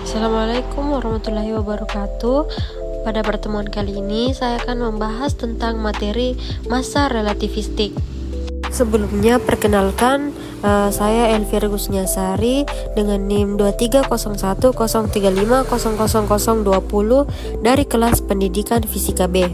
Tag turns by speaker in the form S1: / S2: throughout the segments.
S1: Assalamualaikum warahmatullahi wabarakatuh. Pada pertemuan kali ini saya akan membahas tentang materi massa relativistik. Sebelumnya perkenalkan, saya Elvira Gusniasari dengan NIM 2301035000020 dari kelas Pendidikan Fisika B.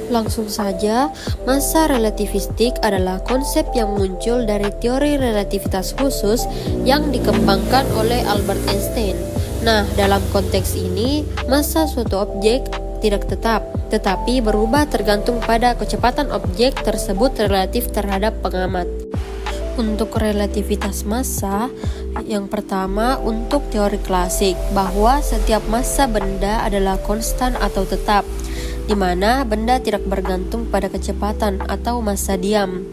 S1: Langsung saja, massa relativistik adalah konsep yang muncul dari teori relativitas khusus yang dikembangkan oleh Albert Einstein. Nah, dalam konteks ini, massa suatu objek tidak tetap, tetapi berubah tergantung pada kecepatan objek tersebut relatif terhadap pengamat. Untuk relativitas massa, yang pertama untuk teori klasik, bahwa setiap massa benda adalah konstan atau tetap, di mana benda tidak bergantung pada kecepatan atau massa diam.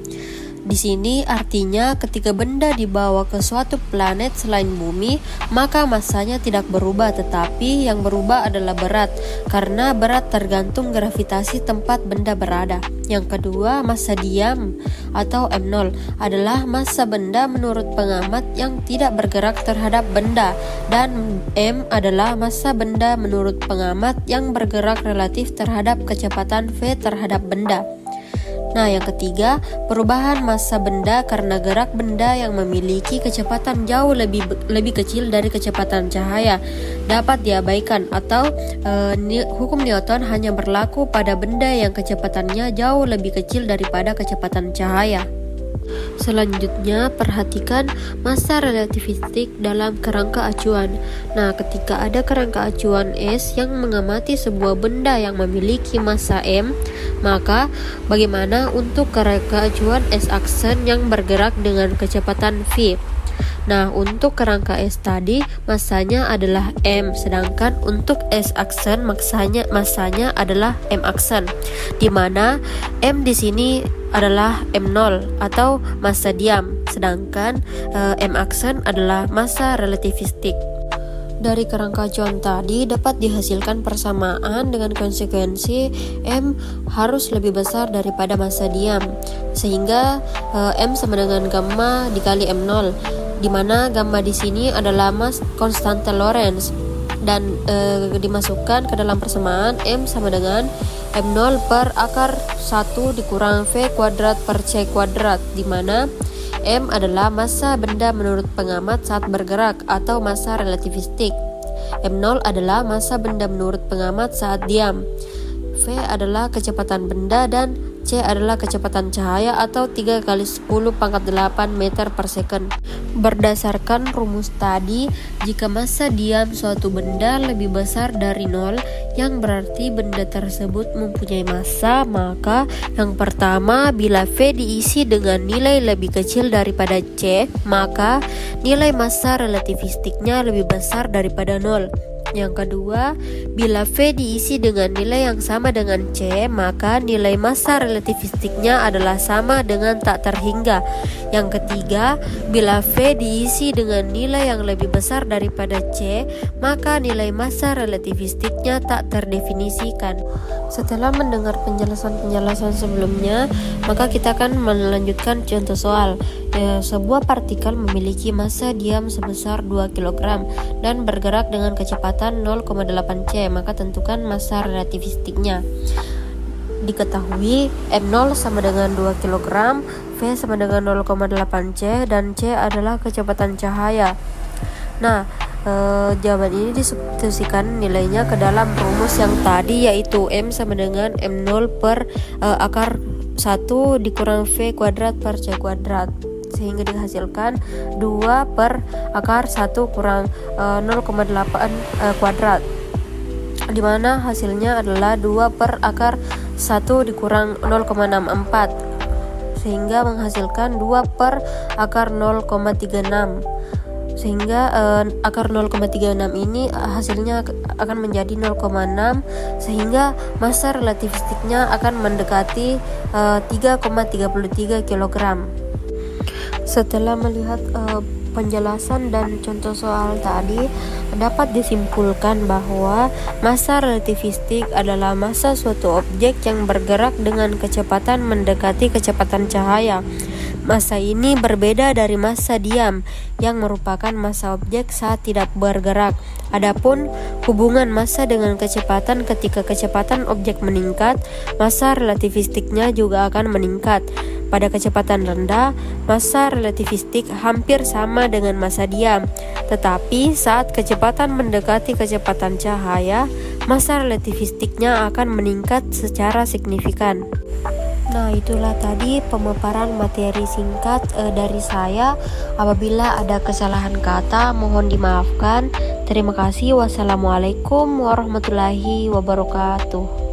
S1: Di sini artinya ketika benda dibawa ke suatu planet selain bumi, maka massanya tidak berubah, tetapi yang berubah adalah berat, karena berat tergantung gravitasi tempat benda berada. Yang kedua, massa diam atau M0 adalah massa benda menurut pengamat yang tidak bergerak terhadap benda, dan M adalah massa benda menurut pengamat yang bergerak relatif terhadap kecepatan V terhadap benda. Nah, yang ketiga, perubahan massa benda karena gerak benda yang memiliki kecepatan jauh lebih kecil dari kecepatan cahaya dapat diabaikan, atau hukum Newton hanya berlaku pada benda yang kecepatannya jauh lebih kecil daripada kecepatan cahaya. Selanjutnya, perhatikan massa relativistik dalam kerangka acuan. Nah, ketika ada kerangka acuan S yang mengamati sebuah benda yang memiliki massa M, maka bagaimana untuk kerangka acuan S aksen yang bergerak dengan kecepatan V? Nah, untuk kerangka S tadi massanya adalah M, sedangkan untuk S aksen massanya adalah M aksen, di mana M di sini adalah M0 atau massa diam, sedangkan M aksen adalah massa relativistik. Dari kerangka acuan tadi dapat dihasilkan persamaan dengan konsekuensi M harus lebih besar daripada massa diam, sehingga M sama dengan gamma dikali M0, di mana gamma di sini adalah konstante Lorentz, dan dimasukkan ke dalam persamaan M sama dengan M0 per akar 1 dikurang V kuadrat per C kuadrat, di mana M adalah massa benda menurut pengamat saat bergerak atau massa relativistik. M0 adalah massa benda menurut pengamat saat diam. V adalah kecepatan benda dan C adalah kecepatan cahaya atau 3 kali 10 pangkat 8 meter per second. Berdasarkan rumus tadi, jika massa diam suatu benda lebih besar dari 0, yang berarti benda tersebut mempunyai massa, maka yang pertama, bila V diisi dengan nilai lebih kecil daripada C, maka nilai massa relativistiknya lebih besar daripada 0. Yang kedua, bila V diisi dengan nilai yang sama dengan C, maka nilai massa relativistiknya adalah sama dengan tak terhingga. Yang ketiga, bila V diisi dengan nilai yang lebih besar daripada C, maka nilai massa relativistiknya tak terdefinisikan. Setelah mendengar penjelasan sebelumnya, maka kita akan melanjutkan contoh soal. Sebuah partikel memiliki massa diam sebesar 2 kg dan bergerak dengan kecepatan 0,8 C, maka tentukan massa relativistiknya. Diketahui M0 sama dengan 2 kg, V sama dengan 0,8 C, dan C adalah kecepatan cahaya. Nah, jawaban ini disubstitusikan nilainya ke dalam rumus yang tadi, yaitu M sama dengan M0 per akar 1 dikurang V kuadrat per C kuadrat, sehingga dihasilkan 2 per akar 1 kurang 0,8 kuadrat, di mana hasilnya adalah 2 per akar 1 dikurang 0,64, sehingga menghasilkan 2 per akar 0,36, sehingga akar 0,36 ini hasilnya akan menjadi 0,6, sehingga massa relativistiknya akan mendekati 3,33 kg. Setelah melihat penjelasan dan contoh soal tadi, Dapat disimpulkan bahwa massa relativistik adalah massa suatu objek yang bergerak dengan kecepatan mendekati kecepatan cahaya. Massa ini berbeda dari massa diam yang merupakan massa objek saat tidak bergerak. Adapun hubungan massa dengan kecepatan ketika kecepatan objek meningkat, massa relativistiknya juga akan meningkat. Pada kecepatan rendah, massa relativistik hampir sama dengan massa diam. Tetapi saat kecepatan mendekati kecepatan cahaya, massa relativistiknya akan meningkat secara signifikan. Nah, itulah tadi pemaparan materi singkat dari saya. Apabila ada kesalahan kata, mohon dimaafkan. Terima kasih. Wassalamualaikum warahmatullahi wabarakatuh.